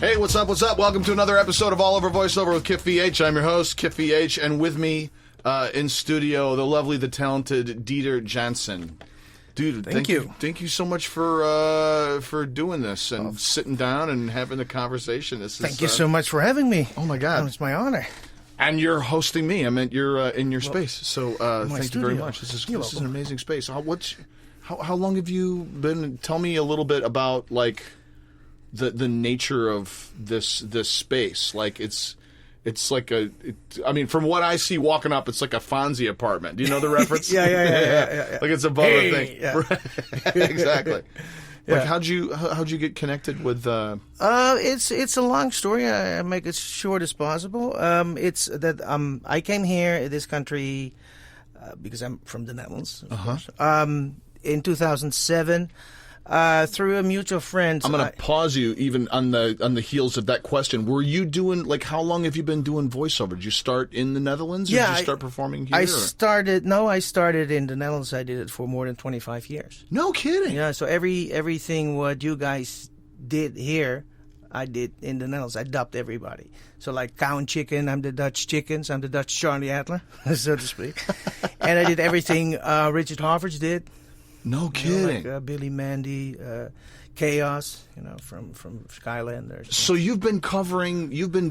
Hey, what's up? What's up? Welcome to another episode of All Over Voiceover with Kiff VH. I'm your host, Kiff VH, and with me in studio, the lovely, the talented Dieter Jansen. Dude, thank you. Thank you so much for doing this and sitting down and having a conversation. Thank you so much for having me. Oh my God, it's my honor. And you're hosting me. I meant you're in your space. So thank you very much. This is an amazing space. How long have you been? Tell me a little bit about like the nature of this space. Like it's like from what I see walking up, it's like a Fonzie apartment. Do you know the reference? Yeah. Like it's above a thing. Yeah. Exactly. Yeah. Like how'd you get connected with? It's a long story. I make it as short as possible. It's that I came here in this country because I'm from the Netherlands. In 2007. Through a mutual friend. I'm going to pause you even on the heels of that question. Were you doing, like, how long have you been doing voiceover? Did you start in the Netherlands or did you start performing here? I started in the Netherlands. I did it for more than 25 years. No kidding. Yeah, so everything what you guys did here, I did in the Netherlands. I dubbed everybody. So like Cow and Chicken, I'm the Dutch Chickens. I'm the Dutch Charlie Adler, so to speak. And I did everything Richard Harvard did. No kidding. Like Billy Mandy, Chaos, from Skylanders. So you've been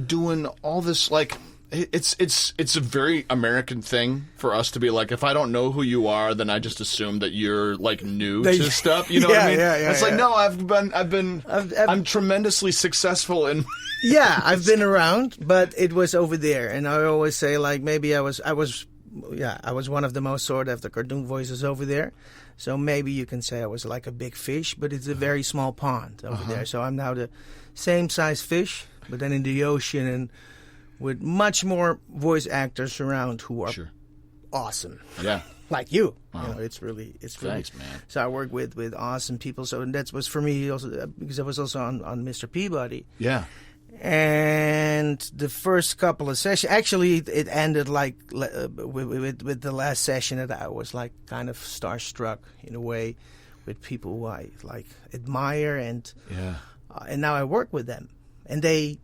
doing all this, like, it's a very American thing for us to be like, if I don't know who you are, then I just assume that you're like new to stuff. You know what I mean? Yeah. It's like, no, I'm tremendously successful in. Yeah, I've been around, but it was over there, and I always say like maybe I was one of the most sought after cartoon voices over there. So maybe you can say I was like a big fish, but it's a very small pond over there. So I'm now the same size fish, but then in the ocean and with much more voice actors around who are awesome. Yeah. Like you. Wow. It's really. Thanks, man. So I work with awesome people. So and that was for me also because I was also on Mr. Peabody. Yeah. And the first couple of sessions, actually, it ended like with the last session that I was like kind of starstruck in a way with people who I like admire and now I work with them and they,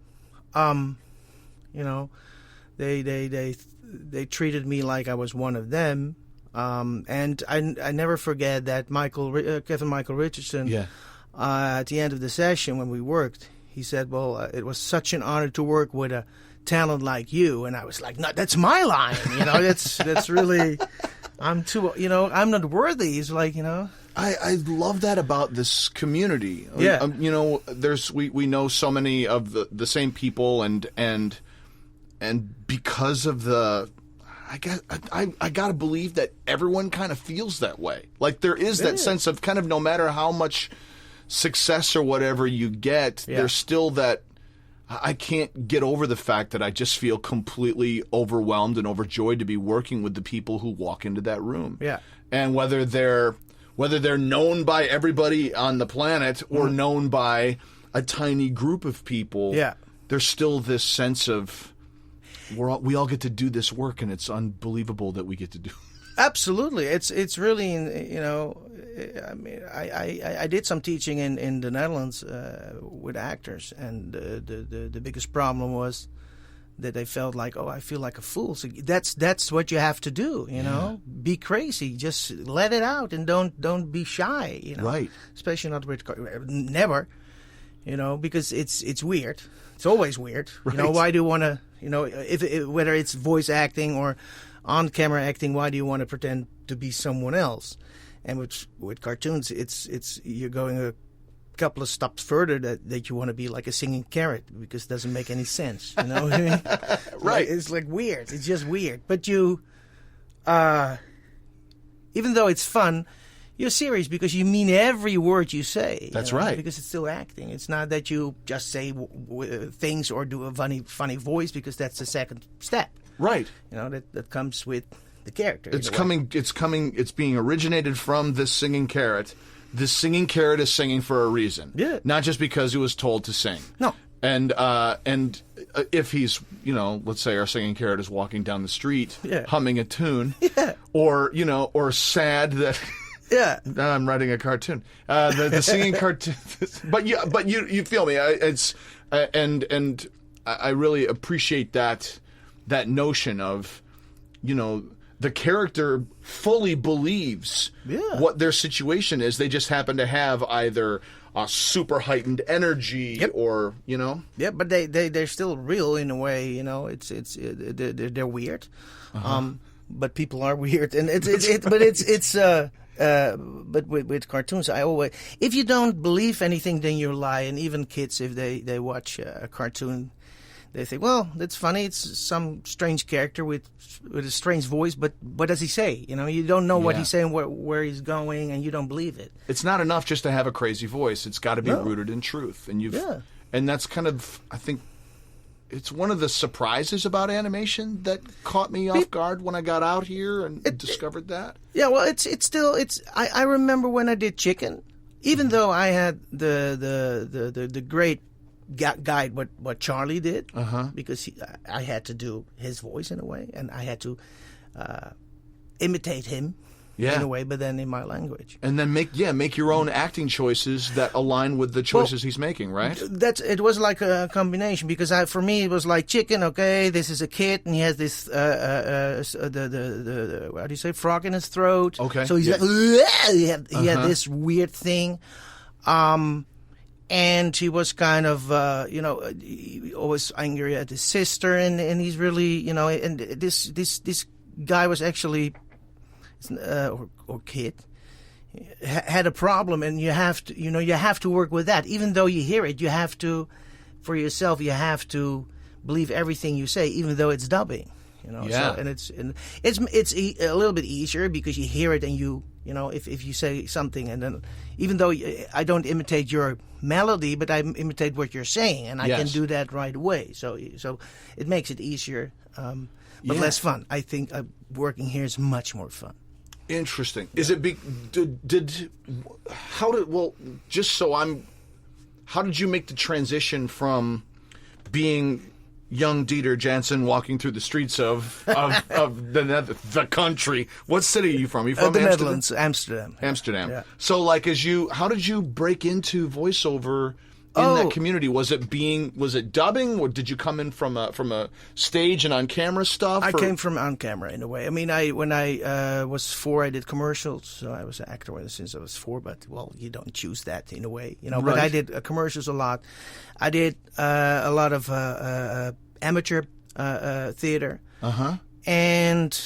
they treated me like I was one of them, and I never forget that Kevin Michael Richardson, at the end of the session when we worked. He said, well, it was such an honor to work with a talent like you. And I was like, no, that's my line. That's really, I'm not worthy. He's like, I love that about this community. Yeah. We know so many of the same people and because of I got to believe that everyone kind of feels that way. Like there is that sense of kind of no matter how much success or whatever you get, there's still that I can't get over the fact that I just feel completely overwhelmed and overjoyed to be working with the people who walk into that room. Yeah. And whether they're known by everybody on the planet or known by a tiny group of people, there's still this sense of we all get to do this work and it's unbelievable that we get to do it. Absolutely, it's really I mean, I did some teaching in the Netherlands with actors, and the biggest problem was that they felt like, I feel like a fool. So that's what you have to do, be crazy, just let it out, and don't be shy, right? Especially not with never, because it's weird. It's always weird. Right. Why do you want to, if whether it's voice acting or on camera acting, why do you want to pretend to be someone else? And with cartoons, it's you're going a couple of steps further that you want to be like a singing carrot because it doesn't make any sense. You know what I mean? Right. It's like weird. It's just weird. But you, even though it's fun, you're serious because you mean every word you say. That's right. Because it's still acting. It's not that you just say things or do a funny voice because that's the second step. Right. That comes with the character. It's being originated from this singing carrot. This singing carrot is singing for a reason. Yeah. Not just because he was told to sing. No. And if he's, let's say our singing carrot is walking down the street humming a tune, or sad that I'm writing a cartoon. The singing cartoon, but you feel me. It's And I really appreciate that notion of, the character fully believes what their situation is. They just happen to have either a super heightened energy or, Yeah, but they're still real in a way. They're weird. But people are weird, and but with cartoons, I always, if you don't believe anything, then you lie. And even kids, if they watch a cartoon, they think, well, that's funny. It's some strange character with a strange voice, but what does he say? You don't know what he's saying, where he's going, and you don't believe it. It's not enough just to have a crazy voice. It's got to be rooted in truth, and and that's kind of, I think, it's one of the surprises about animation that caught me off guard when I got out here and discovered that. Yeah, well, it's still. I remember when I did Chicken, even though I had the great guide what Charlie did, because I had to do his voice in a way, and I had to imitate him in a way, but then in my language. And then make your own acting choices that align with the choices he's making, right? It was like a combination, because for me it was like Chicken. Okay, this is a kid, and he has this the how do you say, frog in his throat. Okay, so he's like he had this weird thing. And he was kind of, he always angry at his sister, and he's really, and this guy was actually, or kid, had a problem, and you have to work with that. Even though you hear it, you have to, for yourself, you have to believe everything you say, even though it's dubbing. Yeah. So, and it's a little bit easier because you hear it, and if you say something, and then even though I don't imitate your melody, but I imitate what you're saying, and I can do that right away. So it makes it easier, but less fun. I think working here is much more fun. Interesting. Is it how did you make the transition from being young Dieter Jansen walking through the streets of the country? What city are you from? Are you from the Amsterdam? Netherlands, Amsterdam. Amsterdam. Yeah. So, how did you break into voiceover in that community? Was it dubbing, or did you come in from a stage and on camera stuff? I came from on camera in a way. I mean, when I was 4, I did commercials, so I was an actor since I was 4. But you don't choose that in a way, But Right. I did commercials a lot. I did a lot of amateur theater, and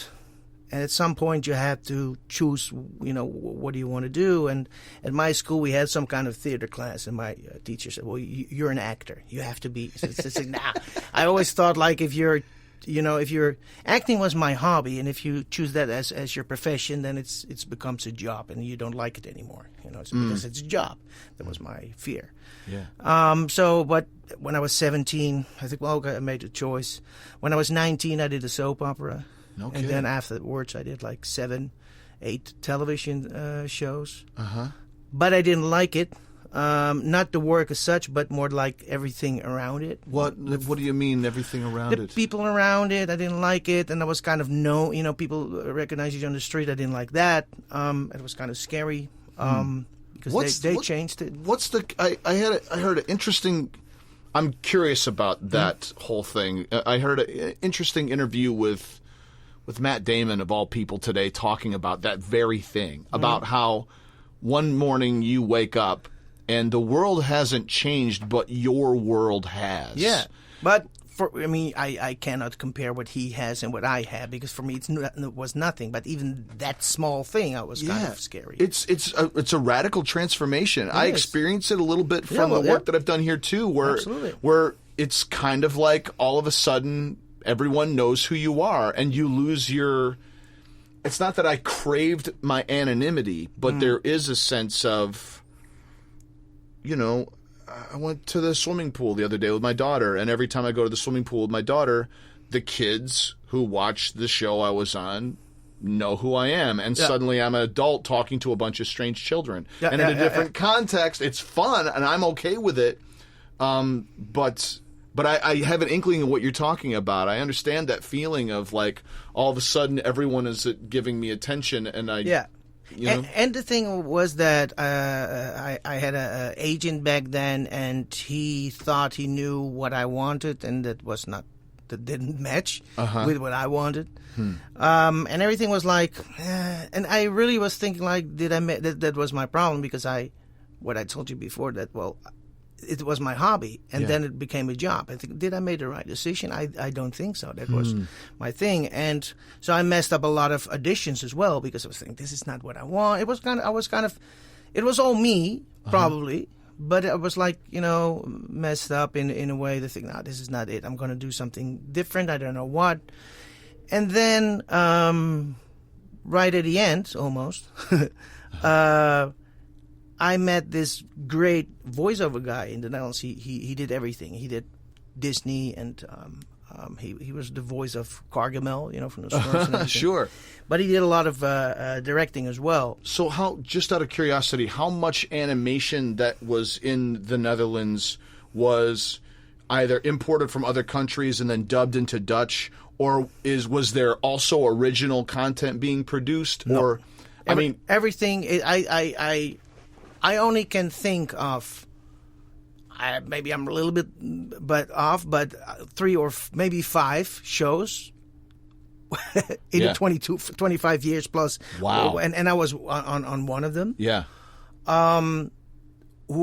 at some point you have to choose, what do you want to do? And at my school we had some kind of theater class, and my teacher said, well, you're an actor. You have to be. It's like, nah. I always thought, like, if you're acting was my hobby, and if you choose that as your profession, then it becomes a job, and you don't like it anymore, because it's a job. That was my fear. Yeah. But when I was 17, I think, well, okay, I made a choice. When I was 19, I did a soap opera. Okay. And then afterwards, I did like 7, 8 television shows. But I didn't like it. Not the work as such, but more like everything around it. What do you mean, everything around the it? people around it, I didn't like it, and I was kind of people recognize you on the street. I didn't like that. It was kind of scary because they changed it. I heard an interesting. I'm curious about that whole thing. I heard an interesting interview with Matt Damon, of all people, today, talking about that very thing, about how one morning you wake up and the world hasn't changed, but your world has. Yeah, but I cannot compare what he has and what I have, because for me it was nothing. But even that small thing, I was kind of scary. It's a radical transformation. I experience it a little bit from the work that I've done here too, where it's kind of like all of a sudden everyone knows who you are, and you lose your. It's not that I craved my anonymity, but there is a sense of, I went to the swimming pool the other day with my daughter, and every time I go to the swimming pool with my daughter, the kids who watched the show I was on know who I am, and suddenly I'm an adult talking to a bunch of strange children. In a different context, it's fun, and I'm okay with it, But I have an inkling of what you're talking about. I understand that feeling of, like, all of a sudden everyone is giving me attention, and You know? And the thing was that I had a agent back then, and he thought he knew what I wanted, and that didn't match with what I wanted. And everything was like, and I really was thinking like, that was my problem, because what I told you before, that, well, it was my hobby, and then it became a job. I think, did I make the right decision? I don't think so. That was my thing, and so I messed up a lot of auditions as well, because I was thinking, this is not what I want. It was all me probably, but I was like, messed up in a way to think, no, this is not it. I'm going to do something different. I don't know what. And then right at the end, almost. I met this great voiceover guy in the Netherlands. He did everything. He did Disney, and he was the voice of Gargamel, from the Smurfs and everything. Sure. But he did a lot of directing as well. So just out of curiosity, how much animation that was in the Netherlands was either imported from other countries and then dubbed into Dutch, or was there also original content being produced? No. Or everything. I only can think of, maybe I'm a little bit off, but 3 or maybe 5 shows in the 25 years plus. Wow. And I was on one of them. Yeah. Who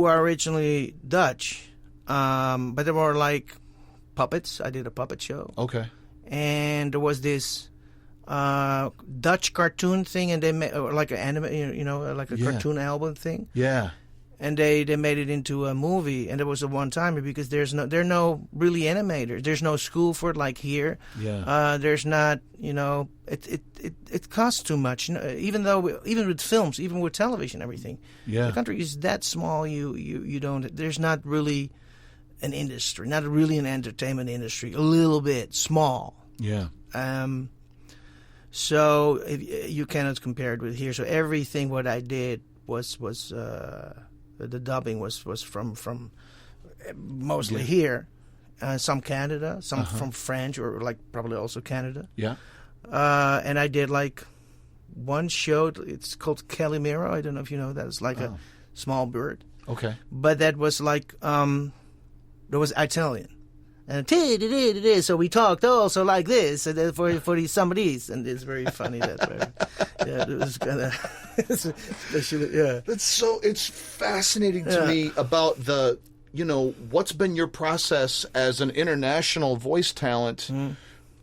are originally Dutch, but they were like puppets. I did a puppet show. Okay. And there was this Dutch cartoon thing, and they made like an anime, like a cartoon album thing. Yeah. And they made it into a movie, and it was a one-timer, because there are no really animators. There's no school for it like here. Yeah. There's not, it costs too much. Even with films, even with television, everything. Yeah. The country is that small. You don't. There's not really an industry, not really an entertainment industry. A little bit small. Yeah. So you cannot compare it with here. So everything what I did was the dubbing was from mostly here, some Canada, some from French, or like probably also Canada. Yeah. And I did like one show. It's called Calimero. I don't know if you know that. It's like a small bird. Okay. But that was like that was Italian. And so we talked also like this, and then for these somebodies, and it's very funny that way. Yeah, it was kind of especially, yeah. It's fascinating to me about what's been your process as an international voice talent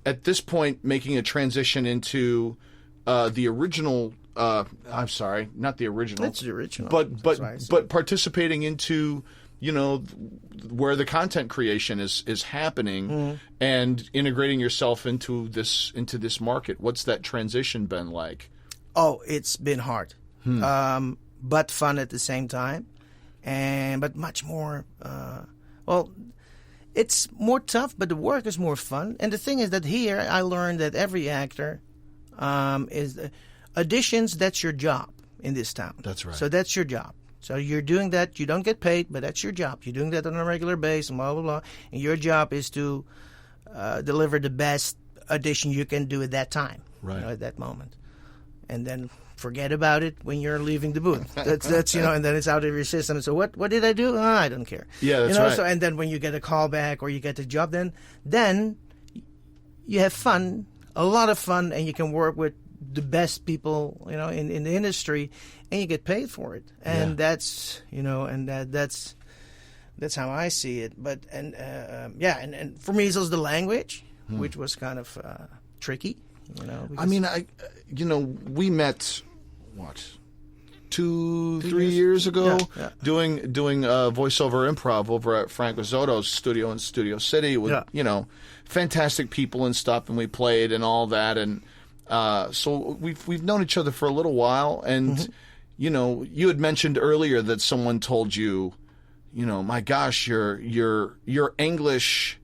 at this point, making a transition into the original. I'm sorry, not the original. It's the original, but participating into where the content creation is happening and integrating yourself into this market. What's that transition been like? Oh, it's been hard, but fun at the same time, but much more. It's more tough, but the work is more fun. And the thing is that here I learned that every actor is auditions. That's your job in this town. That's right. So that's your job. So you're doing that. You don't get paid, but that's your job. You're doing that on a regular basis, and blah, blah, blah. And your job is to deliver the best audition you can do at that time, right? At that moment. And then forget about it when you're leaving the booth. That's and then it's out of your system. So what did I do? I don't care. Yeah, that's right. So, and then when you get a call back or you get the job, then you have fun, a lot of fun, and you can work with the best people, in the industry, and you get paid for it. And that's how I see it. But and for me, it was the language, which was kind of tricky. We met what 2-3 years ago, doing voiceover improv over at Frank Rizzotto's studio in Studio City with fantastic people and stuff, and we played and all that, and so we've known each other for a little while, and you had mentioned earlier that someone told you, my gosh, your English,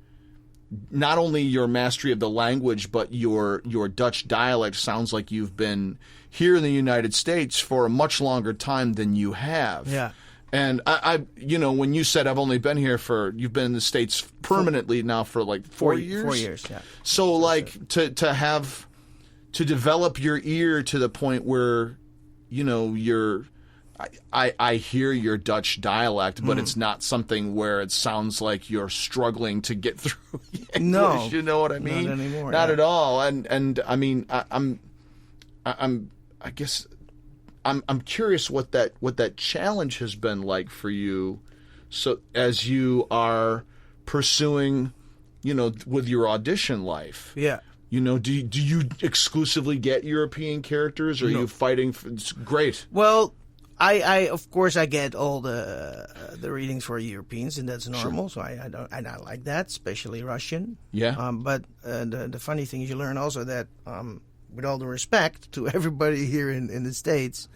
not only your mastery of the language, but your Dutch dialect sounds like you've been here in the United States for a much longer time than you have. Yeah. And I when you said you've been in the States permanently now for like 4 years. 4 years, yeah. So to develop your ear to the point where I hear your Dutch dialect, but it's not something where it sounds like you're struggling to get through English. No, you know what I mean? not anymore. Not yeah. at all. And I mean, I guess I'm curious what that challenge has been like for you. So as you are pursuing, with your audition life. Yeah. Do you exclusively get European characters, or are you fighting for? It's great. Well, I of course I get all the readings for Europeans, and that's normal. Sure. So I don't like that, especially Russian. Yeah. But the funny thing is, you learn also that, with all the respect to everybody here in the States,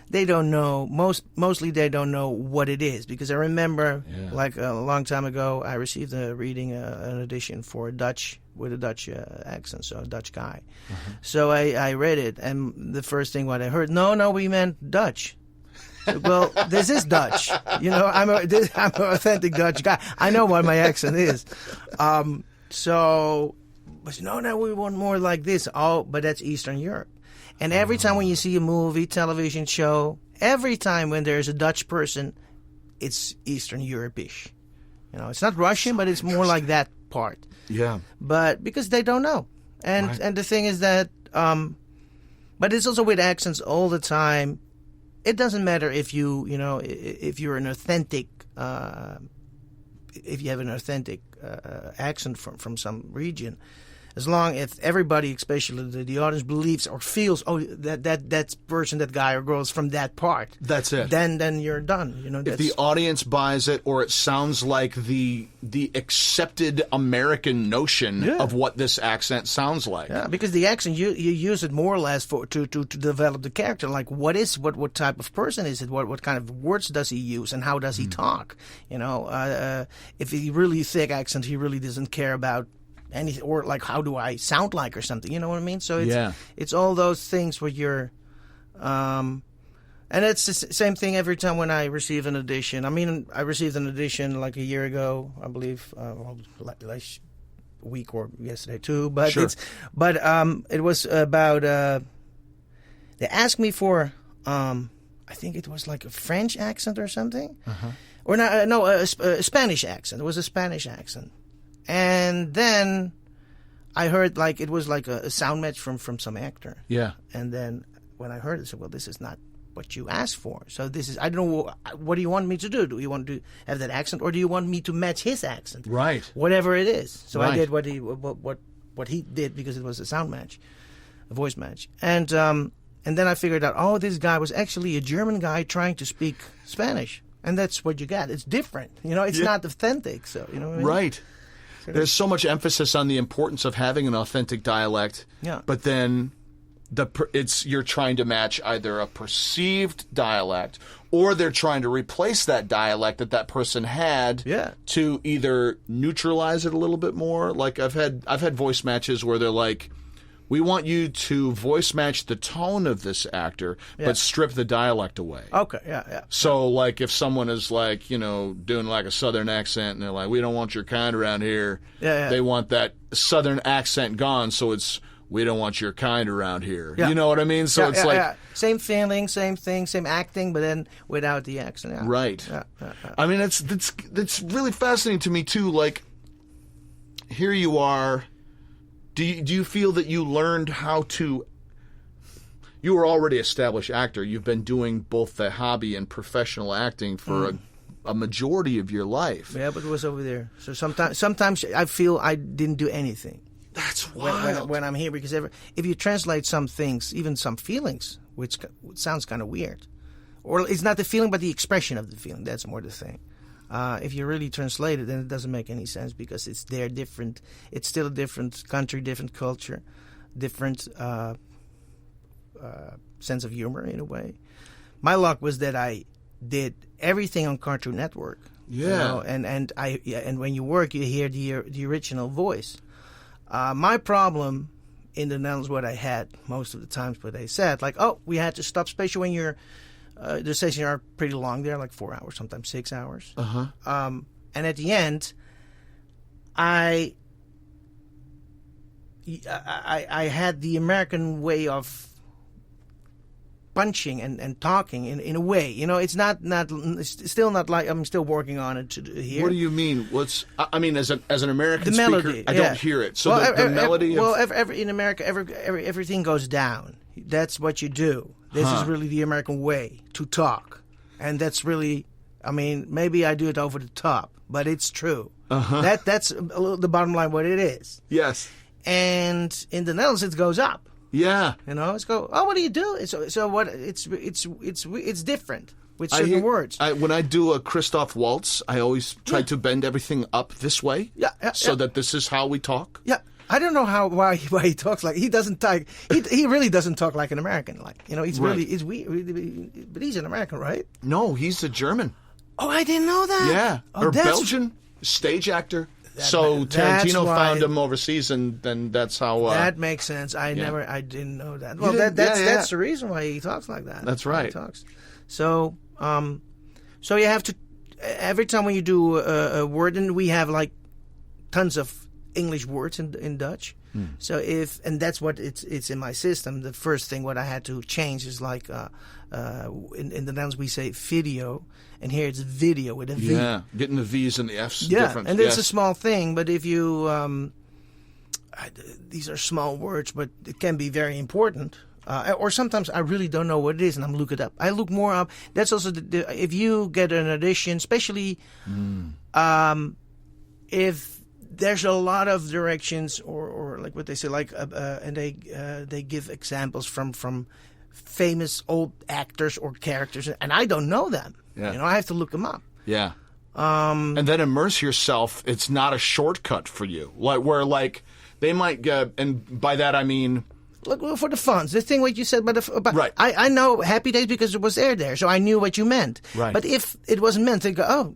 they don't know mostly they don't know what it is, because I remember like a long time ago I received a reading, an audition for Dutch with a Dutch accent, so a Dutch guy. So I read it, and the first thing what I heard, no, we meant Dutch. Well, this is Dutch. I'm an authentic Dutch guy. I know what my accent is. So, but no, we want more like this. Oh, but that's Eastern Europe. And every time when you see a movie, television show, every time when there's a Dutch person, it's Eastern Europe-ish. It's not Russian, but it's more like that part. Yeah. But because they don't know. And the thing is that, but it's also with accents all the time. It doesn't matter if if you're an authentic, if you have an authentic accent from some region. As long as everybody, especially the audience, believes or feels, that person, that guy or girl is from that part. That's it. Then you're done. If the audience buys it, or it sounds like the accepted American notion of what this accent sounds like. Yeah, because the accent you use it more or less to develop the character. Like what type of person is it? What kind of words does he use, and how does he talk? If he really thick accent, he really doesn't care about anything, or like how do I sound like or something, you know what I mean? So it's all those things where you're and it's the same thing every time when I receive an audition. I mean, I received an audition like a year ago, I believe, last week or yesterday too, but it was about they asked me for I think it was like a French accent or something, or a Spanish accent. It was a Spanish accent. And then I heard like it was like a sound match from some actor. Yeah. And then when I heard it, I said, well, this is not what you asked for. So this is, I don't know, what do you want me to do? Do you want to have that accent, or do you want me to match his accent? Right. Whatever it is. So I did what he did, because it was a sound match, a voice match. And then I figured out, this guy was actually a German guy trying to speak Spanish. And that's what you got. It's different. It's not authentic. So, you know what I mean? Right. There's so much emphasis on the importance of having an authentic dialect, but then you're trying to match either a perceived dialect, or they're trying to replace that dialect that person had to either neutralize it a little bit more. Like I've had voice matches where they're like, we want you to voice match the tone of this actor, but strip the dialect away. Okay, yeah. So, like, if someone is, like, doing, like, a Southern accent, and they're like, we don't want your kind around here. They want that Southern accent gone, so it's, we don't want your kind around here. Yeah. You know what I mean? So it's like... Yeah. Same feeling, same thing, same acting, but then without the accent. Yeah. Right. Yeah. I mean, that's really fascinating to me, too. Like, here you are... Do you feel that you learned how to... You were already an established actor. You've been doing both the hobby and professional acting for a majority of your life. Yeah, but it was over there. So sometimes I feel I didn't do anything. That's wild. When I'm here, because if you translate some things, even some feelings, which sounds kind of weird, or it's not the feeling but the expression of the feeling, that's more the thing. If you really translate it, then it doesn't make any sense, because it's different. It's still a different country, different culture, different sense of humor in a way. My luck was that I did everything on Cartoon Network. Yeah. And when you work, you hear the original voice. My problem in the Netherlands, what I had most of the times, what they said, like, we had to stop, especially when you're. The sessions are pretty long. They're like 4 hours, sometimes 6 hours. And at the end, I had the American way of punching and talking in a way. You know, it's it's still not like I'm still working on it here. What do you mean? I mean, as an American the melody, speaker, I don't hear it. So the melody. In America, everything goes down. That's what you do. This is really the American way to talk, and that's really. I mean, maybe I do it over the top, but it's true. That's the bottom line. What it is. Yes. And in the Netherlands, it goes up. Yeah. You know, it's go. Oh, what do you do? So what? It's different with certain words. When I do a Christoph waltz, I always try to bend everything up this way. So that this is how we talk. Yeah. I don't know why he talks like he doesn't talk. He really doesn't talk like an American. Like, you know, he's weird, but he's an American, right? No, he's a German. Oh, I didn't know that. Yeah, or Belgian stage actor. So Tarantino found him overseas, and then that's how. That makes sense. I didn't know that. Well, that's the reason why he talks like that. That's right. He talks. So you have to every time when you do a word, and we have like tons of English words in Dutch. So and that's what it's in my system. The first thing what I had to change is like in the Netherlands we say video, and here it's video with a V. Yeah, getting the V's and the F's different. And it's a small thing, but if you these are small words, but it can be very important. Or sometimes I really don't know what it is, and I'm look it up. I look more up. That's also if you get an audition, especially if there's a lot of directions or like what they say, like and they give examples from famous old actors or characters, and I don't know them. Yeah. You know, I have to look them up. Yeah. And then immerse yourself. It's not a shortcut for you. Like they might get, and by that I mean. Look for the funds. The thing what you said about right. I know Happy Days because it was there, so I knew what you meant. Right. But if it wasn't meant, they go, oh,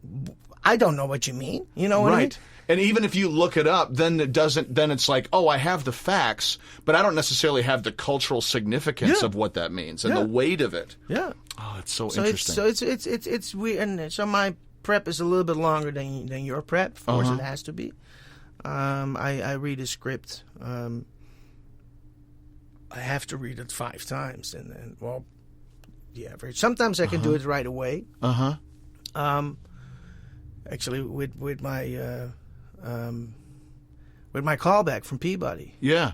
I don't know what you mean. You know what I mean? And even if you look it up, then it doesn't. Then it's like, oh, I have the facts, but I don't necessarily have the cultural significance of what that means and the weight of it. Yeah. Oh, it's so interesting. It's weird, and so my prep is a little bit longer than your prep. Of course, it has to be. I read a script. I have to read it 5 times, and well, the average. Sometimes I can do it right away. Actually, with my callback from Peabody. Yeah.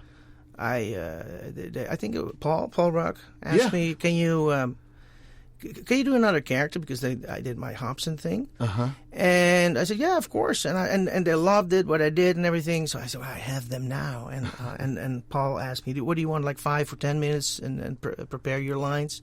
I think Paul Rock asked me, can you do another character, because I did my Hobson thing. And I said, yeah, of course. And they loved it, what I did and everything. So I said, well, I have them now. And Paul asked me, what do you want, like 5 or 10 minutes and prepare your lines?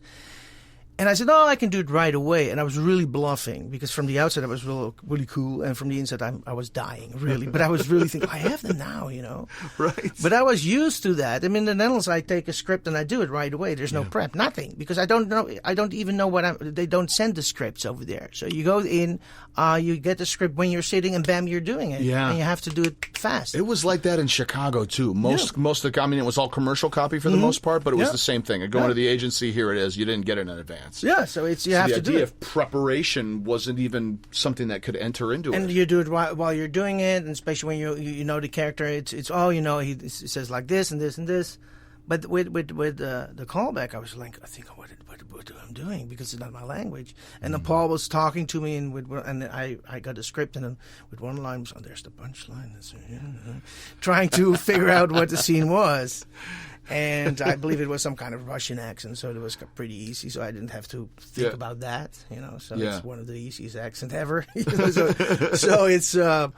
And I said, oh, I can do it right away. And I was really bluffing, because from the outside I was really cool, and from the inside I was dying, really. But I was really thinking, I have them now, you know. Right. But I was used to that. I mean, in the Netherlands, I take a script and I do it right away. There's no prep, nothing, because I don't even know they don't send the scripts over there. So you go in, you get the script when you're sitting, and bam, you're doing it. Yeah. And you have to do it fast. It was like that in Chicago too. Most of the, I mean, it was all commercial copy for the most part, but it was the same thing. Going to the agency, here it is. You didn't get it in advance. Yeah, so you have to do it. The idea of preparation wasn't even something that could enter into it. And you do it while you're doing it, and especially when you know the character. It's all, you know, he says like this and this and this. But with the callback, I was like, I think what I'm doing, because it's not my language. And then Paul was talking to me, and I got the script, and then with one line, oh, there's the punchline. Trying to figure out what the scene was. And I believe it was some kind of Russian accent, so it was pretty easy. So I didn't have to think about that, you know. So it's one of the easiest accents ever. so it's and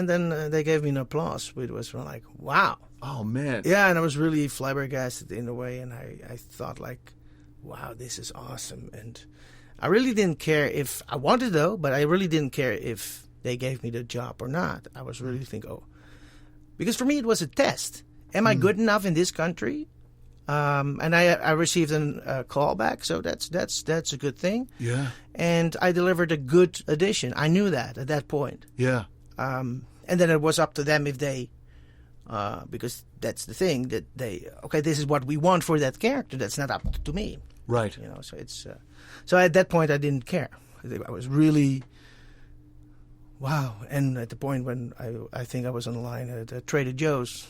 then they gave me an applause. It was like, wow. Oh man. Yeah, and I was really flabbergasted in a way, and I thought like, wow, this is awesome. And I really didn't care if I wanted though, but I really didn't care if they gave me the job or not. I was really thinking, because for me it was a test. Am I good enough in this country? And I received a call back, so that's a good thing. Yeah. And I delivered a good audition. I knew that at that point. Yeah. And then it was up to them if they, because that's the thing, that this is what we want for that character. That's not up to me. Right. You know, so it's so at that point I didn't care. I was really. Wow. And at the point when I think I was on the line at Trader Joe's,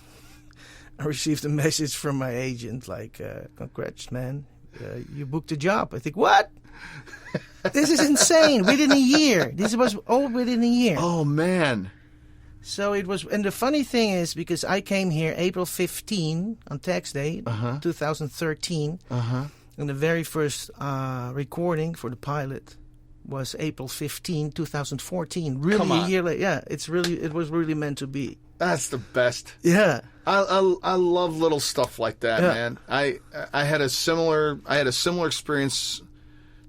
I received a message from my agent like, congrats, man. you booked a job. I think, what? This is insane. Within a year. This was all within a year. Oh, man. So it was, and the funny thing is, because I came here April 15 on Tax Day, 2013, and the very first recording for the pilot was April 15, 2014. Really a year later. Yeah, it was really meant to be. That's the best. Yeah. I love little stuff like that, man. I had a similar experience.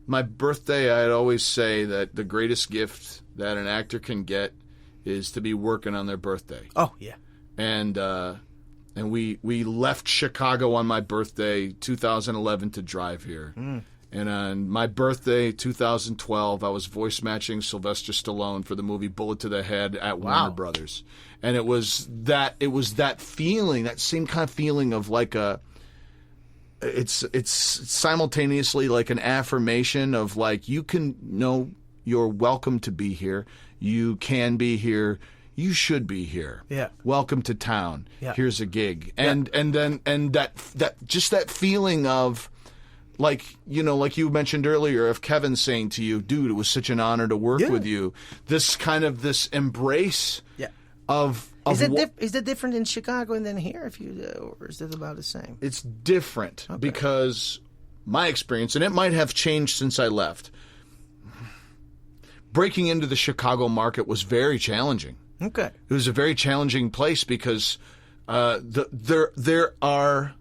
My birthday, I'd always say that the greatest gift that an actor can get is to be working on their birthday. Oh, yeah. And we left Chicago on my birthday, 2011, to drive here. And on my birthday, 2012, I was voice matching Sylvester Stallone for the movie Bullet to the Head at Warner Brothers. And it was that feeling, that same kind of feeling of like it's simultaneously like an affirmation of like, you can know you're welcome to be here. You can be here. You should be here. Yeah. Welcome to town. Yeah. Here's a gig. And that just that feeling of like, you know, like you mentioned earlier, of Kevin saying to you, dude, it was such an honor to work with you. This embrace of is that different in Chicago and then here? Or is it about the same? It's different because my experience, and it might have changed since I left, breaking into the Chicago market was very challenging. Okay. It was a very challenging place because there are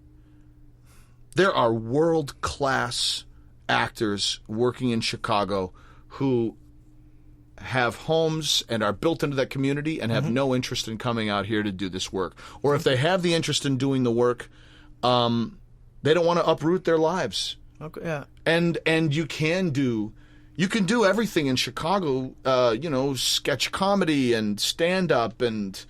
world-class actors working in Chicago who have homes and are built into that community and have no interest in coming out here to do this work. Or if they have the interest in doing the work, they don't want to uproot their lives. Okay. Yeah. And you can do everything in Chicago, sketch comedy and stand-up. And,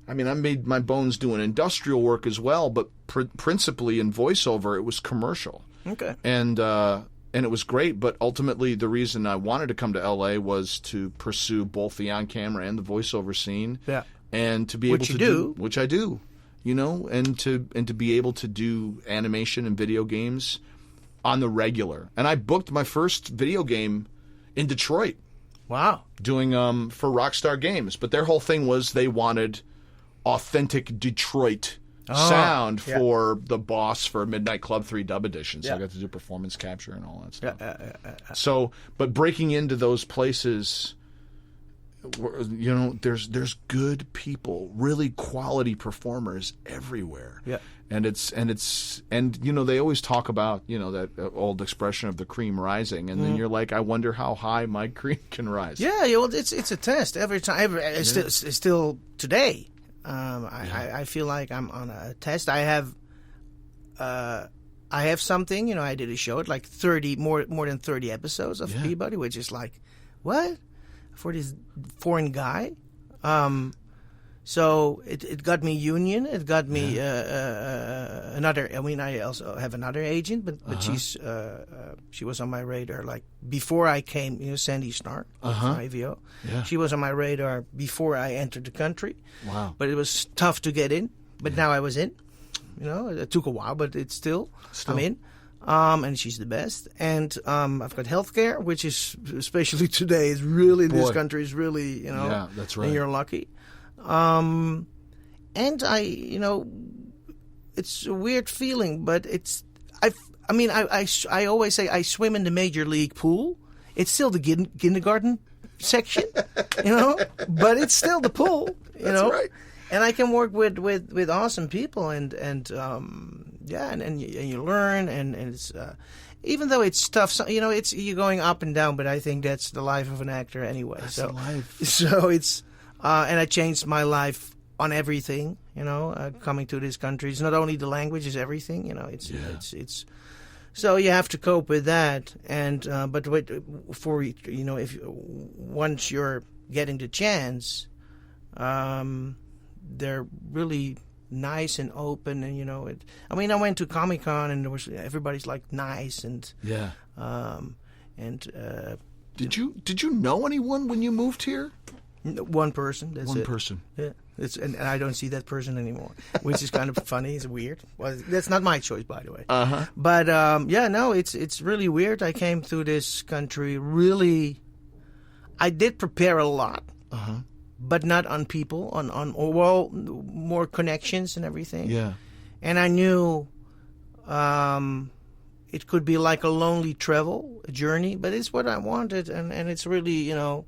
I mean, I made my bones doing industrial work as well, but principally in voiceover, it was commercial. Okay. And it was great, but ultimately the reason I wanted to come to L.A. was to pursue both the on-camera and the voiceover scene. Yeah. And to be able to do, which I do, and to be able to do animation and video games on the regular. And I booked my first video game in Detroit. Wow. Doing for Rockstar Games. But their whole thing was they wanted authentic Detroit sound for the boss for Midnight Club 3 dub edition. So I got to do performance capture and all that stuff. So, but breaking into those places, there's good people, really quality performers everywhere. Yeah. And they always talk about, that old expression of the cream rising, and then you're like, I wonder how high my cream can rise. Yeah, well, it's a test every time. It's still today. I feel like I'm on a test. I have something. I did a show at like 30 more than 30 episodes of Peabody, which is like, what for this foreign guy? So it got me union. It got me another. I mean, I also have another agent, but she was on my radar like before I came. Sandy Snark from IVO. Yeah. She was on my radar before I entered the country. Wow! But it was tough to get in. But now I was in. It took a while, but it's still. I'm in. And she's the best. And I've got healthcare, which is especially today is really this country is really Yeah, that's right. And you're lucky. And I it's a weird feeling, but I always say I swim in the major league pool. It's still the kindergarten section, but it's still the pool, That's right. And I can work with awesome people and you learn and it's even though it's tough, it's you're going up and down, but I think that's the life of an actor anyway. That's the life. So it's. And I changed my life on everything, coming to this country. It's not only the language, it's everything, it's so you have to cope with that. And, but if once you're getting the chance, they're really nice and open. And, I went to Comic-Con and everybody's like nice and, did you know anyone when you moved here? One person. That's One it. person. Yeah. And I don't see that person anymore, which is kind of funny. It's weird. Well, that's not my choice, by the way. But no, it's really weird. I came through this country really. I did prepare a lot, but not on people, more connections and everything. Yeah. And I knew it could be like a lonely travel, a journey, but it's what I wanted, and it's really, at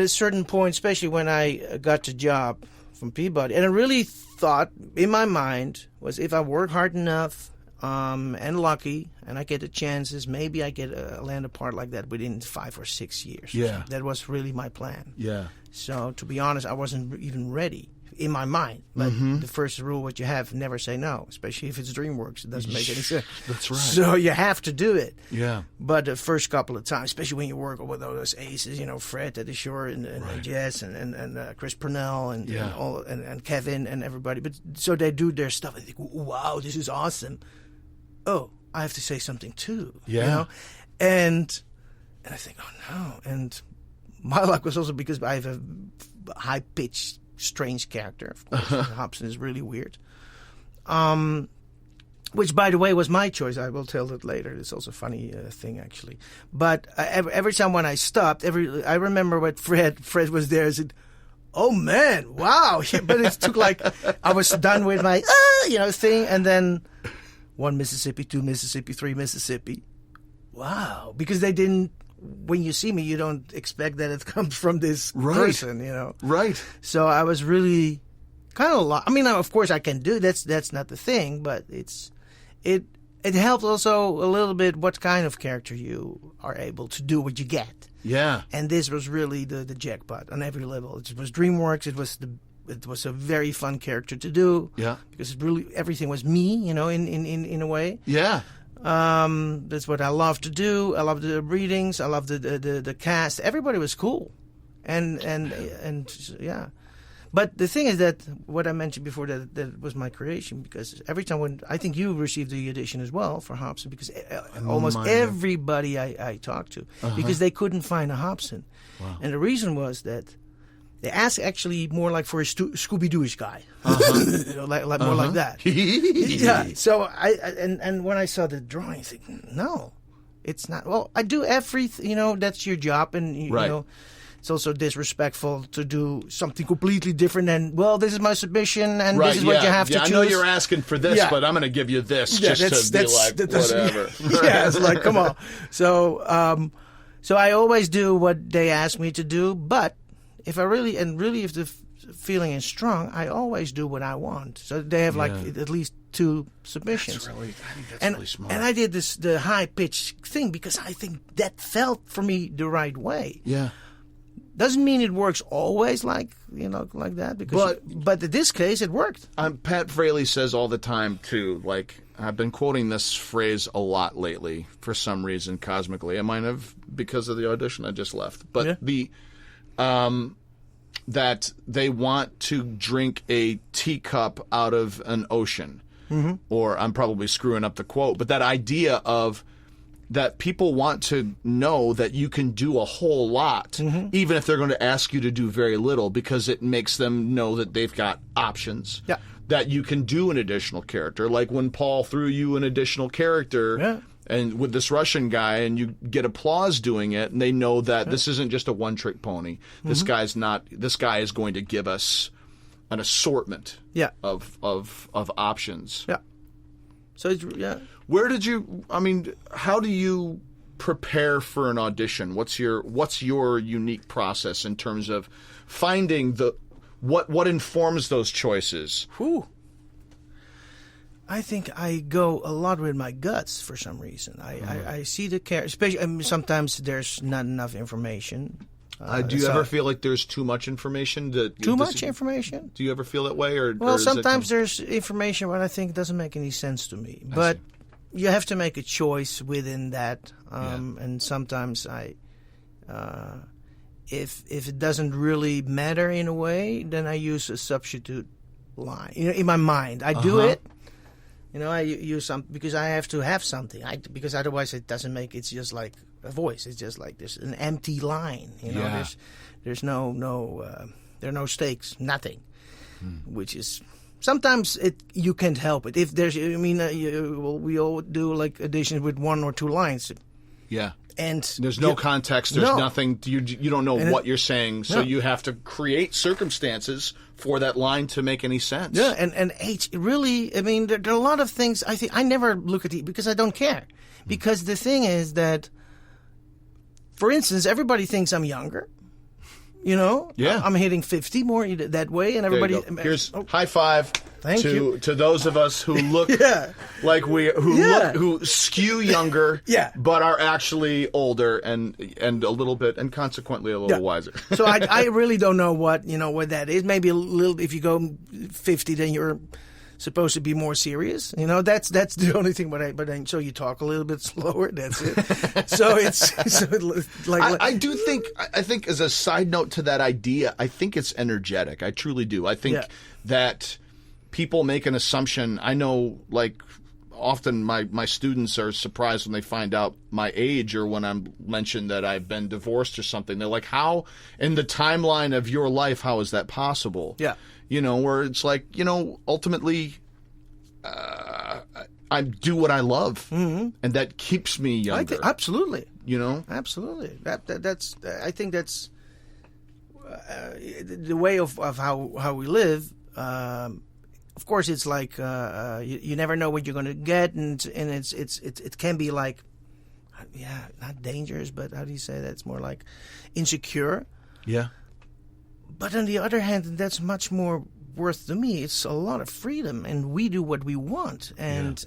a certain point, especially when I got the job from Peabody, and I really thought in my mind was if I work hard enough and lucky, and I get the chances, maybe I get land a part like that within 5 or 6 years. Yeah. That was really my plan. Yeah. So to be honest, I wasn't even ready in my mind. But the first rule what you have, never say no, especially if it's Dreamworks. It doesn't make any sense. That's right. So you have to do it. Yeah. But the first couple of times, especially when you work with all those aces, Fred at the shore and Jess and Chris Purnell and Kevin and everybody. But so they do their stuff and think, wow, this is awesome. Oh, I have to say something too. Yeah. And I think, oh no. And my luck was also because I have a high pitched, strange character. Of course, Hobson is really weird. Which, by the way, was my choice. I will tell it later. It's also a funny thing, actually. But every time when I stopped, I remember what Fred was there and said, oh, man, wow. But it took I was done with my, thing. And then 1 Mississippi, 2 Mississippi, 3 Mississippi. Wow. Because they didn't, when you see me, you don't expect that it comes from this person, Right. So I was really kind of I mean, of course I can do that's not the thing, but it helps also a little bit what kind of character you are able to do what you get. Yeah. And this was really the jackpot on every level. It was Dreamworks. It was a very fun character to do. Yeah. Because everything was me, in a way. Yeah. That's what I love to do. I love the readings. I love the cast. Everybody was cool, and yeah. But the thing is that what I mentioned before that was my creation, because every time when I think you received the audition as well for Hobson, because almost everybody I talked to because they couldn't find a Hobson, and the reason was that they asked actually more like for a Scooby-Dooish guy, more like that. Yeah. So and when I saw the drawing, I think, no, it's not. Well, I do everything. That's your job, and you know, it's also disrespectful to do something completely different than, well, this is my submission, and this is what you have to choose. I know you're asking for this, but I'm going to give you this just to be like, whatever. Yeah, it's like, come on. So I always do what they ask me to do, but if the feeling is strong, I always do what I want. So they have at least 2 submissions. I think that's really smart. And I did the high pitched thing because I think that felt for me the right way. Yeah. Doesn't mean it works always like that, because but in this case it worked. Pat Fraley says all the time too, I've been quoting this phrase a lot lately for some reason cosmically. I might have because of the audition I just left. But that they want to drink a teacup out of an ocean. Mm-hmm. Or I'm probably screwing up the quote, but that idea of that people want to know that you can do a whole lot, even if they're going to ask you to do very little, because it makes them know that they've got options. Yeah. That you can do an additional character. Like when Paul threw you an additional character and with this Russian guy, and you get applause doing it, and they know that this isn't just a one-trick pony. This guy is going to give us an assortment of options. Yeah. So how do you prepare for an audition? What's your unique process in terms of finding what informs those choices? Whew. I think I go a lot with my guts for some reason. I see the character, especially sometimes there's not enough information. Do you ever feel like there's too much information? Too much information? Do you ever feel that way? Well, sometimes there's information what I think doesn't make any sense to me. But you have to make a choice within that. And sometimes if it doesn't really matter in a way, then I use a substitute line. In my mind, I do it. I use something because I have to have something. Because otherwise it doesn't make. It's just like a voice. It's just like there's an empty line. There's no There are no stakes, nothing, which is sometimes you can't help it. If there's, we all do like auditions with 1 or 2 lines. Yeah. And there's no context. There's nothing. You don't know what you're saying, so No. you have to create circumstances for that line to make any sense. Yeah, and age really. I mean, there are a lot of things. I think I never look at it because I don't care. Because the thing is that, for instance, everybody thinks I'm younger. You know, Yeah. I'm hitting 50 more that way, and There you everybody. go. Here's high five Thank you. to those of us who look Yeah. like who skew younger, Yeah. but are actually older and a little bit and consequently a little wiser. So I really don't know what that is. Maybe a little. If you go 50, then you're supposed to be more serious. You know, that's the only thing. But then so you talk a little bit slower. That's it. So it's like I do think. I think as a side note to that idea, I think it's energetic. I truly do. I think that people make an assumption. I know, like, often my students are surprised when they find out my age or when I'm mentioned that I've been divorced or something. They're like, how in the timeline of your life, how is that possible? Yeah. You know, where it's like, ultimately, I do what I love, and that keeps me younger. Absolutely. You know, Absolutely. That's. I think that's the way of how we live. Of course, it's like you never know what you're going to get, and it can be like, not dangerous, but how do you say that? It's more like insecure. yeah. But on the other hand, that's much more worth to me. It's a lot of freedom, and we do what we want. And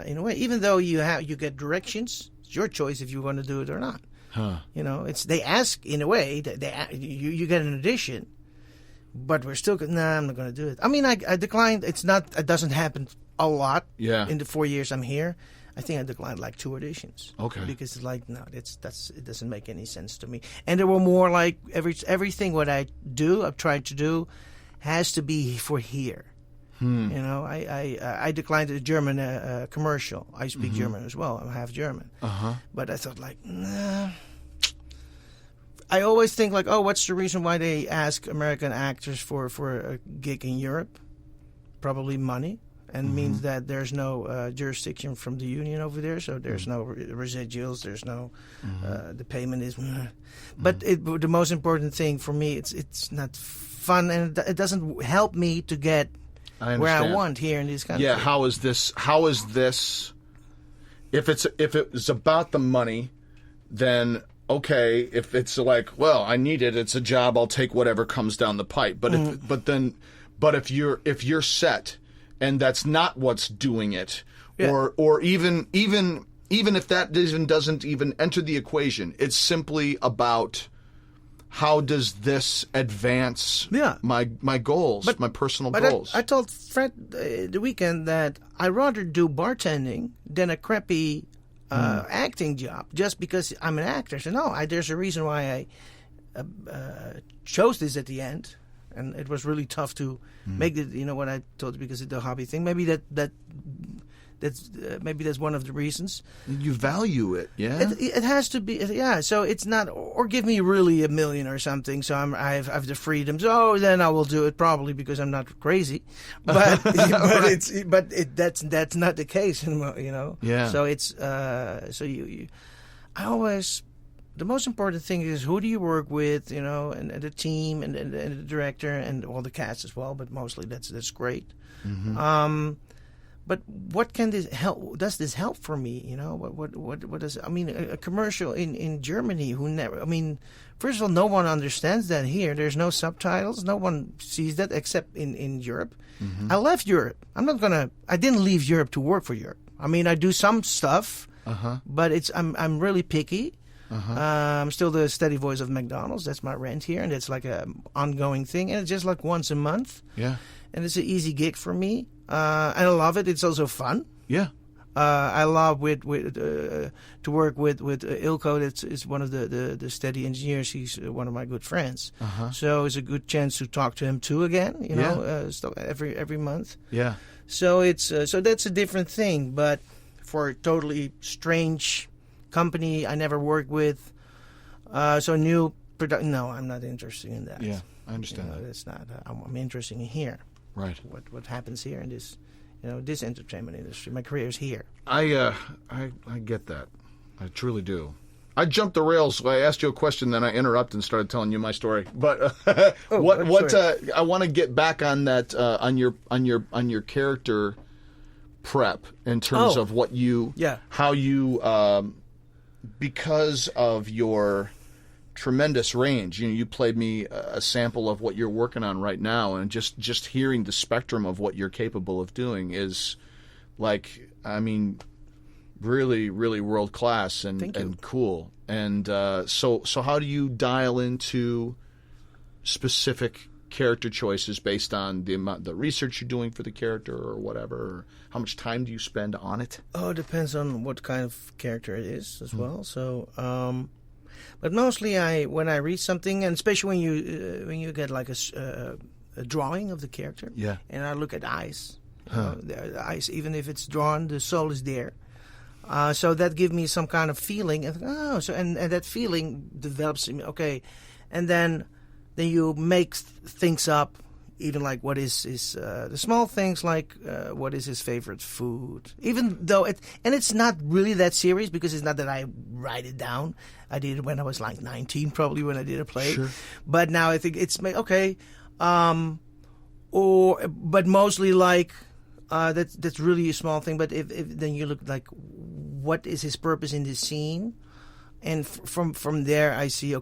in a way, even though you get directions, it's your choice if you want to do it or not. Huh. You know, they ask in a way that you get an audition, but we're still I'm not going to do it. I mean, I declined. It doesn't happen a lot. Yeah. In the 4 years I'm here, I think I declined like 2 auditions. Okay. Because it's like it doesn't make any sense to me. And there were more like everything what I've tried to do, has to be for here. You know, I declined a German commercial. I speak German as well. I'm half German. But I thought like, nah. I always think like, oh, what's the reason why they ask American actors for a gig in Europe? Probably money. And means that there's no jurisdiction from the union over there, so there's no residuals. There's no the payment is. But the most important thing for me, it's not fun, and it doesn't help me to get where I want here in this country. Yeah. How is this? If it was about the money, then okay. If it's like, well, I need it. It's a job. I'll take whatever comes down the pipe. But if you're set. And that's not what's doing it, or even if that doesn't even enter the equation, it's simply about how does this advance my goals, my personal goals. I told Fred the weekend that I'd rather do bartending than a crappy acting job, just because I'm an actor. So no, there's a reason why I chose this at the end. And it was really tough to make it. You know what I told you, because of the hobby thing. Maybe that's one of the reasons. You value it, yeah. It has to be, yeah. So it's not, or give me really $1 million or something. So I have the freedom. So then I will do it probably because I'm not crazy. But that's not the case, you know. Yeah. So it's I always. The most important thing is who do you work with, you know, and the team and the director and all the cast as well. But mostly that's great. But what can this help? Does this help for me? You know, what does? I mean, a commercial in Germany who never. I mean, first of all, no one understands that here. There's no subtitles. No one sees that except in Europe. I left Europe. I didn't leave Europe to work for Europe. I mean, I do some stuff, but I'm really picky. I'm still the steady voice of McDonald's. That's my rent here, and it's like a ongoing thing. And it's just like once a month. Yeah. And it's an easy gig for me. And I love it. It's also fun. Yeah. I love to work with Ilko. That's one of the steady engineers. He's one of my good friends. So it's a good chance to talk to him too again. You know, every month. Yeah. So it's so that's a different thing. But for a totally strange company I never worked with, so new production. No, I'm not interested in that. Yeah. I understand that. That's not. I'm interested in here. Right. What happens here in this, this entertainment industry. My career is here. I get that. I truly do. I jumped the rails. So I asked you a question, then I interrupted and started telling you my story. But I want to get back on that on your character prep in terms of what you how you because of your tremendous range. You played me a sample of what you're working on right now, and just hearing the spectrum of what you're capable of doing is like, I mean, really, really world class and cool. And so how do you dial into specific character choices based on the research you're doing for the character or whatever? Or how much time do you spend on it? Oh, it depends on what kind of character it is as well. So, but mostly when I read something, and especially when you get like a drawing of the character, and I look at eyes. The eyes, even if it's drawn, the soul is there. So that gives me some kind of feeling. And that feeling develops in me. Okay, and then you make things up, even like what is the small things like what is his favorite food. Even though it's not really that serious because it's not that I write it down. I did it when I was like 19, probably when I did a play. Sure. But now I think it's okay. But mostly like. That's really a small thing, but if then you look like what is his purpose in this scene, and from there I see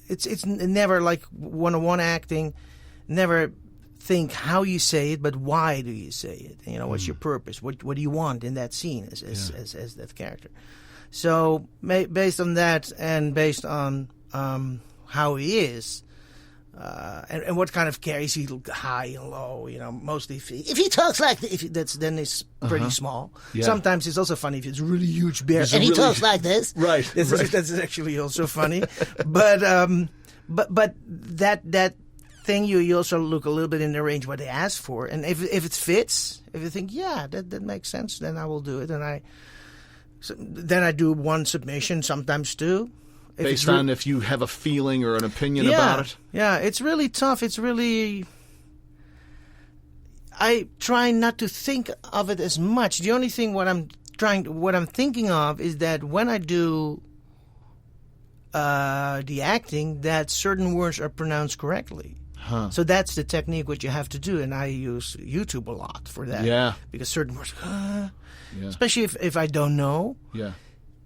it's never like one-on-one acting, never think how you say it, but why do you say it? What's your purpose? What do you want in that scene as that character? So based on that and based on how he is. And what kind of character is he? High and low, mostly if he talks like then it's pretty small. Yeah. Sometimes it's also funny if it's a really huge bear and he talks like this. Right. That's actually also funny. But that thing you also look a little bit in the range what they ask for, and if it fits, if you think that makes sense, then I will do it, and then I do one submission, sometimes two. Based on if you have a feeling or an opinion about it? Yeah, it's really tough. It's really... I try not to think of it as much. The only thing what I'm thinking of is that when I do the acting, that certain words are pronounced correctly. Huh. So that's the technique what you have to do, and I use YouTube a lot for that. Yeah. Because certain words... Especially if I don't know. Yeah.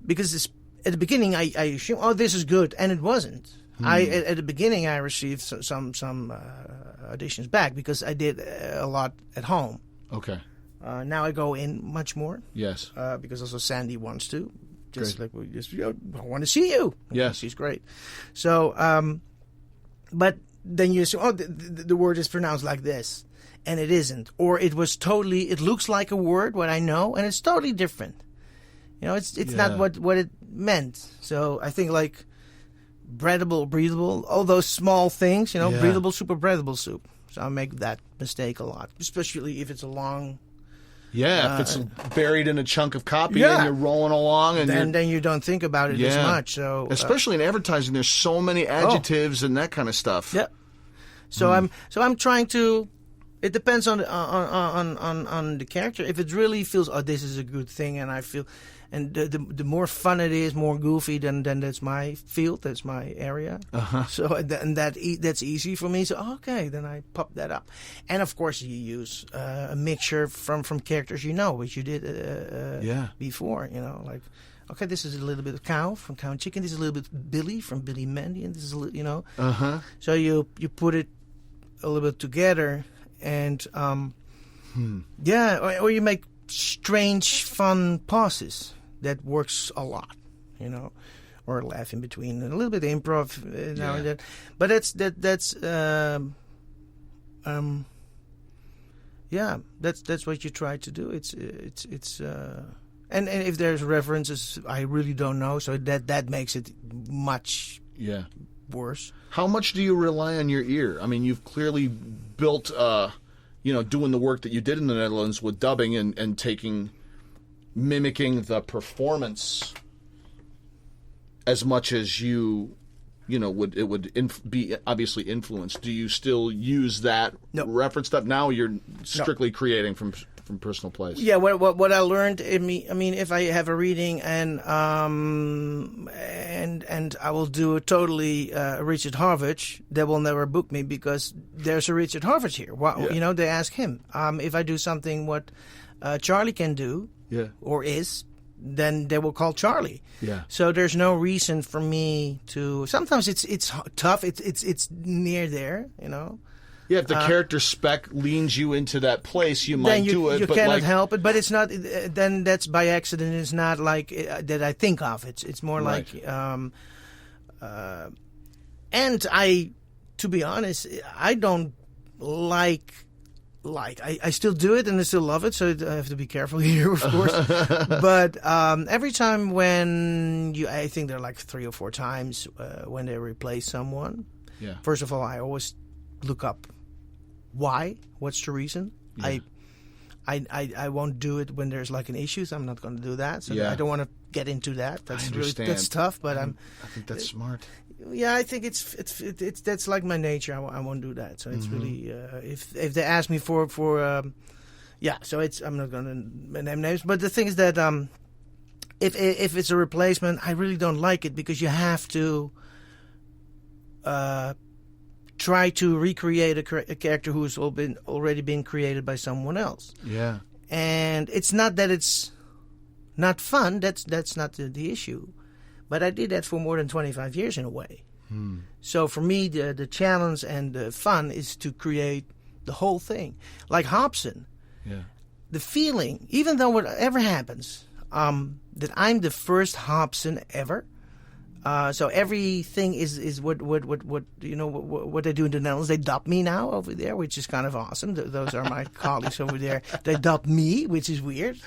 Because it's... At the beginning, I assumed, this is good, and it wasn't. At the beginning, I received some auditions back because I did a lot at home. Okay. Now I go in much more. Yes. Because also Sandy wants to. Just great. Like we just, I want to see you. Yes. She's great. So, but then you say, the word is pronounced like this, and it isn't, or it looks like a word what I know, and it's totally different. It's not what it meant. So I think like breathable, all those small things, breathable soup or breathable soup. So I make that mistake a lot, especially if it's a long... if it's buried in a chunk of copy and you're rolling along. And then you don't think about it as much. So especially in advertising, there's so many adjectives and that kind of stuff. Yeah. So I'm trying to... It depends on the character. If it really feels, this is a good thing, and I feel... And the more fun it is, more goofy, then that's my field, that's my area. Uh-huh. So that's easy for me. So then I pop that up, and of course you use a mixture from characters which you did before. Like this is a little bit of Cow from Cow and Chicken. This is a little bit Billy from Billy Mandy, and this is Uh-huh. So you put it a little bit together, and or you make strange, fun pauses. That works a lot, or laugh in between, and a little bit of improv now and then. But that's what you try to do. It's and if there's references I really don't know, so that makes it much worse. How much do you rely on your ear? I mean, you've clearly built, doing the work that you did in the Netherlands with dubbing and mimicking the performance as much as you would be obviously influenced. Do you still use that reference stuff now? You're strictly creating from personal place. Yeah, what I learned, I mean, if I have a reading and I will do a totally Richard Harvich, they will never book me because there's a Richard Harvich here. They ask him. If I do something what Charlie can do or is, then they will call Charlie. Yeah. So there's no reason for me to. Sometimes it's tough. It's near there, Yeah, if the character spec leans you into that place, you might do it. You cannot help it, but it's not. Then that's by accident. It's not like that I think of. It's more like. And to be honest, I don't like. I still do it and I still love it, so I have to be careful here, of course. But every time I think there are like 3 or 4 times when they replace someone. Yeah. First of all, I always look up why. What's the reason? Yeah. I won't do it when there's like an issue. So I'm not going to do that. So I don't want to get into that. That's tough. But I think that's smart. Yeah, I think it's that's like my nature. I won't do that. So it's really if they ask me for so it's I'm not going to name names. But the thing is that if it's a replacement, I really don't like it because you have to try to recreate a character who's already been created by someone else. Yeah, and it's not that it's not fun. That's not the issue. But I did that for more than 25 years in a way. So for me, the challenge and the fun is to create the whole thing. Like Hobson. Yeah. The feeling, even though whatever happens, that I'm the first Hobson ever. So everything is what they do in the Netherlands. They dub me now over there, which is kind of awesome. Those are my colleagues over there. They dub me, which is weird.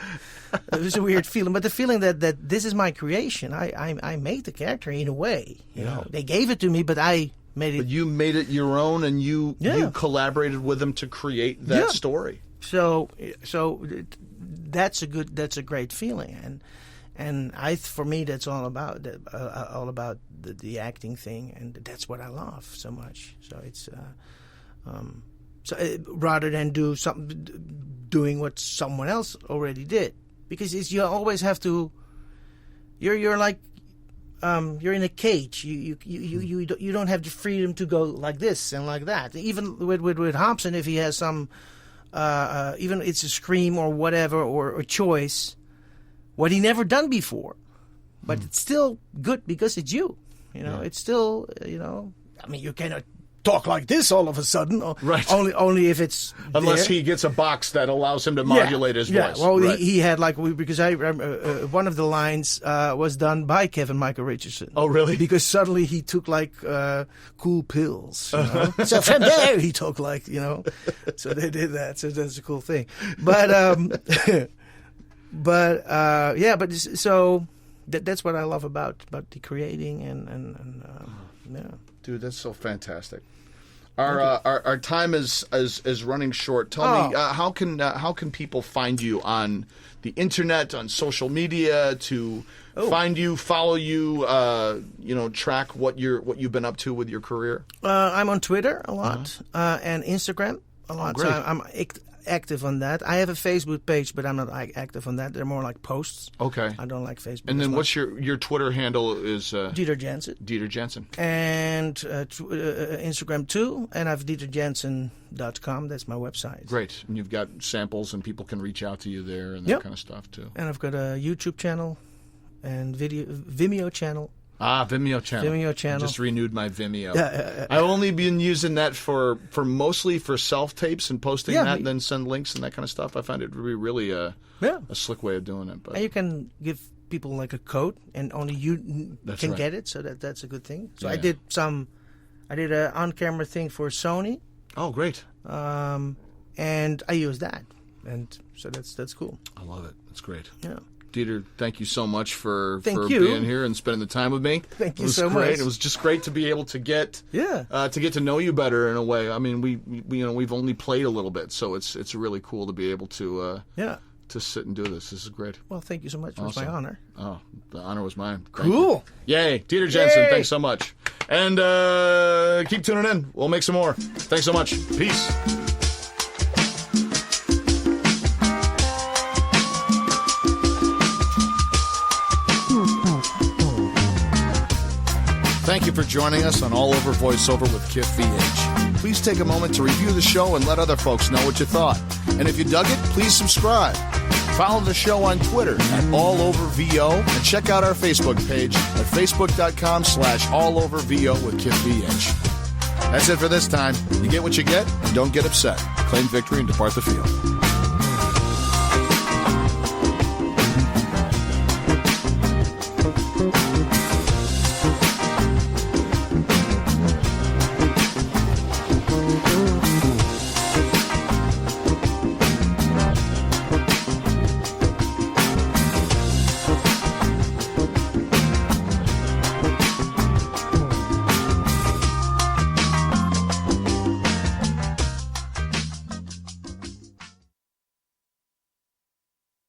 It was a weird feeling, but the feeling that this is my creation. I made the character in a way. You know, they gave it to me, but I made it. But you made it your own, and you collaborated with them to create that story. So that's a great feeling, and for me, that's all about the acting thing, and that's what I love so much. So it's rather than doing what someone else already did, because you always have to. You're like you're in a cage. You don't have the freedom to go like this and like that. Even with Hobson, if he has some even it's a scream or whatever or a choice. What he never done before, but it's still good because it's you. It's still I mean, you cannot talk like this all of a sudden. Right. Only if it's unless he gets a box that allows him to modulate his voice. Well, he had because I remember one of the lines was done by Kevin Michael Richardson. Oh, really? Because suddenly he took like cool pills. So from there he took so they did that. So that's a cool thing. But. So that's what I love about the creating and Dude, that's so fantastic. Our time is running short. Tell me, how can people find you on the internet, on social media, to find you, follow you, track what you've been up to with your career? I'm on Twitter a lot and Instagram a lot. Great. So I'm active on that. I have a Facebook page, but I'm not active on that. They're more like posts. Okay. I don't like Facebook. And then what's your Twitter handle is? Dieter Jansen. Dieter Jansen. And Instagram too. And I have DieterJansen.com. That's my website. Great. And you've got samples and people can reach out to you there and that kind of stuff too. And I've got a YouTube channel and Vimeo channel. Vimeo channel. Vimeo channel. Just renewed my Vimeo. I've only been using that for mostly for self-tapes and posting that and then send links and that kind of stuff. I find it really a slick way of doing it. But. And you can give people like a code and only you can get it, so that's a good thing. So I did an on-camera thing for Sony. Oh, great. And I use that. And so that's cool. I love it. That's great. Yeah. Dieter, thank you so much for being here and spending the time with me. Thank you so much. It was just great to be able to get to know you better in a way. I mean, we've only played a little bit, so it's really cool to be able to sit and do this. This is great. Well, thank you so much. It was my honor. Oh, the honor was mine. Cool. Yay, Dieter Jansen. Thanks so much. And keep tuning in. We'll make some more. Thanks so much. Peace. Thank you for joining us on All Over Voiceover with Kiff VH. Please take a moment to review the show and let other folks know what you thought. And if you dug it, please subscribe. Follow the show on Twitter at AllOverVO and check out our Facebook page at facebook.com/AllOverVO with Kiff VH. That's it for this time. You get what you get and don't get upset. Claim victory and depart the field.